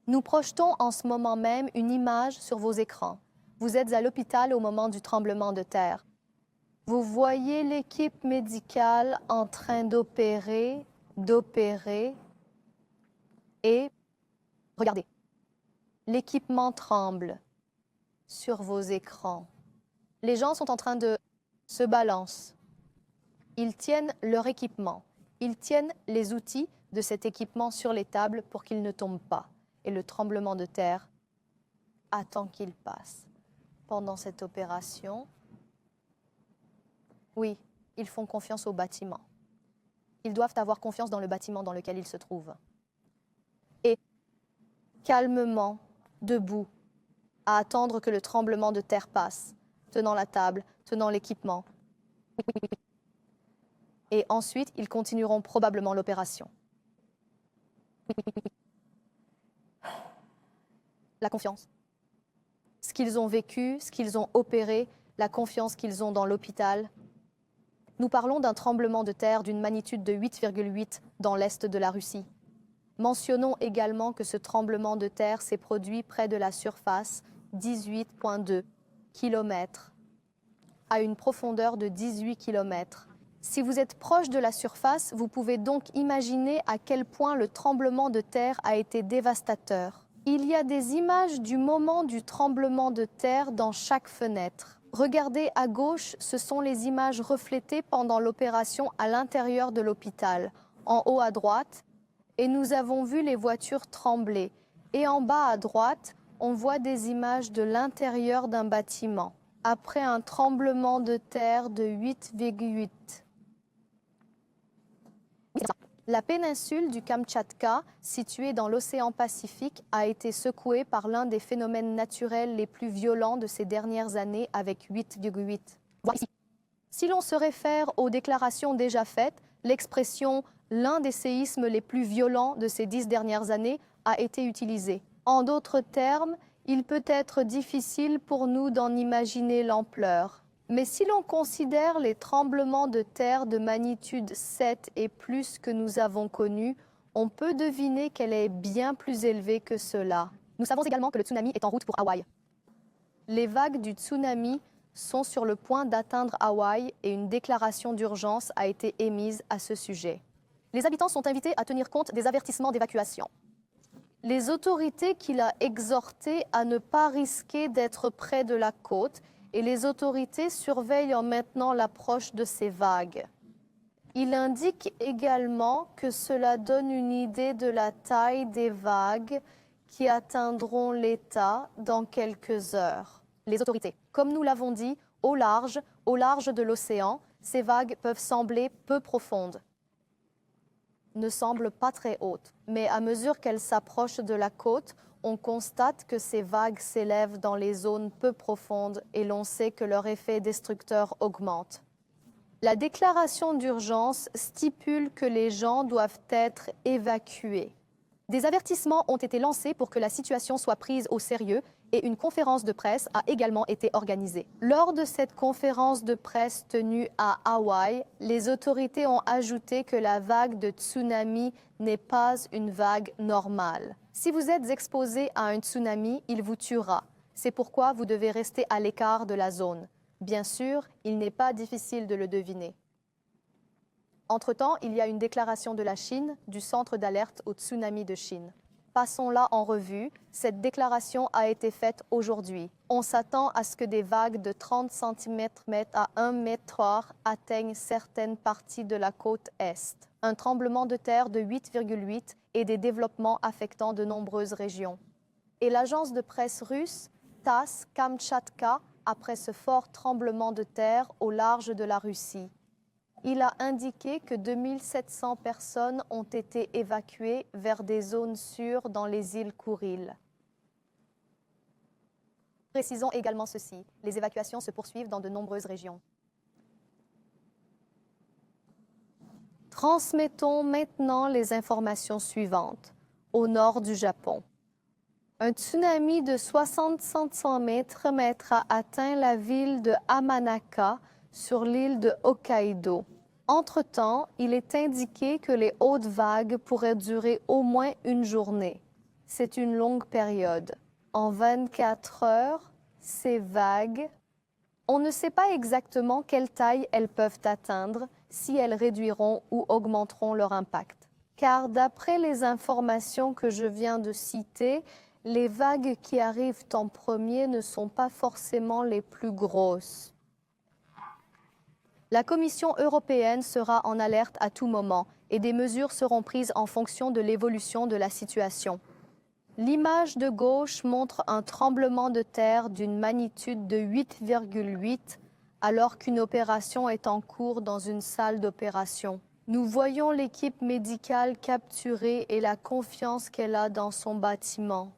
Nous projetons en ce moment même une image sur vos écrans. Vous êtes à l'hôpital au moment du tremblement de terre. Vous voyez l'équipe médicale en train d'opérer, et regardez, l'équipement tremble sur vos écrans. Les gens sont en train de se balancer. Ils tiennent leur équipement. Ils tiennent les outils de cet équipement sur les tables pour qu'ils ne tombent pas. Et le tremblement de terre attend qu'il passe. Pendant cette opération, oui, ils font confiance au bâtiment. Ils doivent avoir confiance dans le bâtiment dans lequel ils se trouvent. Et calmement, debout, à attendre que le tremblement de terre passe, tenant la table, tenant l'équipement. Et ensuite, ils continueront probablement l'opération. La confiance. Ce qu'ils ont vécu, ce qu'ils ont opéré, la confiance qu'ils ont dans l'hôpital. Nous parlons d'un tremblement de terre d'une magnitude de 8,8 dans l'est de la Russie. Mentionnons également que ce tremblement de terre s'est produit près de la surface, 18,2 km, à une profondeur de 18 km. Si vous êtes proche de la surface, vous pouvez donc imaginer à quel point le tremblement de terre a été dévastateur. Il y a des images du moment du tremblement de terre dans chaque fenêtre. Regardez à gauche, ce sont les images reflétées pendant l'opération à l'intérieur de l'hôpital. En haut à droite, et nous avons vu les voitures trembler. Et en bas à droite, on voit des images de l'intérieur d'un bâtiment. Après un tremblement de terre de 8,8. La péninsule du Kamtchatka, située dans l'océan Pacifique, a été secouée par l'un des phénomènes naturels les plus violents de ces dernières années avec 8,8. Si l'on se réfère aux déclarations déjà faites, l'expression « l'un des séismes les plus violents de ces 10 dernières années » a été utilisée. En d'autres termes, il peut être difficile pour nous d'en imaginer l'ampleur. Mais si l'on considère les tremblements de terre de magnitude 7 et plus que nous avons connus, on peut deviner qu'elle est bien plus élevée que cela. Nous savons également que le tsunami est en route pour Hawaï. Les vagues du tsunami sont sur le point d'atteindre Hawaï et une déclaration d'urgence a été émise à ce sujet. Les habitants sont invités à tenir compte des avertissements d'évacuation. Les autorités qu'il a exhortées à ne pas risquer d'être près de la côte et les autorités surveillent maintenant l'approche de ces vagues. Il indique également que cela donne une idée de la taille des vagues qui atteindront l'État dans quelques heures. Les autorités, comme nous l'avons dit, au large de l'océan, ces vagues peuvent sembler peu profondes, ne semblent pas très hautes, mais à mesure qu'elles s'approchent de la côte, on constate que ces vagues s'élèvent dans les zones peu profondes et l'on sait que leur effet destructeur augmente. La déclaration d'urgence stipule que les gens doivent être évacués. Des avertissements ont été lancés pour que la situation soit prise au sérieux et une conférence de presse a également été organisée. Lors de cette conférence de presse tenue à Hawaï, les autorités ont ajouté que la vague de tsunami n'est pas une vague normale. Si vous êtes exposé à un tsunami, il vous tuera. C'est pourquoi vous devez rester à l'écart de la zone. Bien sûr, il n'est pas difficile de le deviner. Entre-temps, il y a une déclaration de la Chine, du Centre d'alerte au tsunami de Chine. Passons-la en revue. Cette déclaration a été faite aujourd'hui. On s'attend à ce que des vagues de 30 cm à 1,3 m atteignent certaines parties de la côte Est. Un tremblement de terre de 8,8 et des développements affectant de nombreuses régions. Et l'agence de presse russe TASS Kamtchatka, après ce fort tremblement de terre au large de la Russie. Il a indiqué que 2700 personnes ont été évacuées vers des zones sûres dans les îles Kouril. Précisons également ceci, les évacuations se poursuivent dans de nombreuses régions. Transmettons maintenant les informations suivantes. Au nord du Japon, un tsunami de 60 cm a atteint la ville de Hamanaka sur l'île de Hokkaido. Entre-temps, il est indiqué que les hautes vagues pourraient durer au moins une journée. C'est une longue période. En 24 heures, ces vagues, on ne sait pas exactement quelle taille elles peuvent atteindre, si elles réduiront ou augmenteront leur impact. Car d'après les informations que je viens de citer, les vagues qui arrivent en premier ne sont pas forcément les plus grosses. La Commission européenne sera en alerte à tout moment et des mesures seront prises en fonction de l'évolution de la situation. L'image de gauche montre un tremblement de terre d'une magnitude de 8,8 alors qu'une opération est en cours dans une salle d'opération. Nous voyons l'équipe médicale capturée et la confiance qu'elle a dans son bâtiment.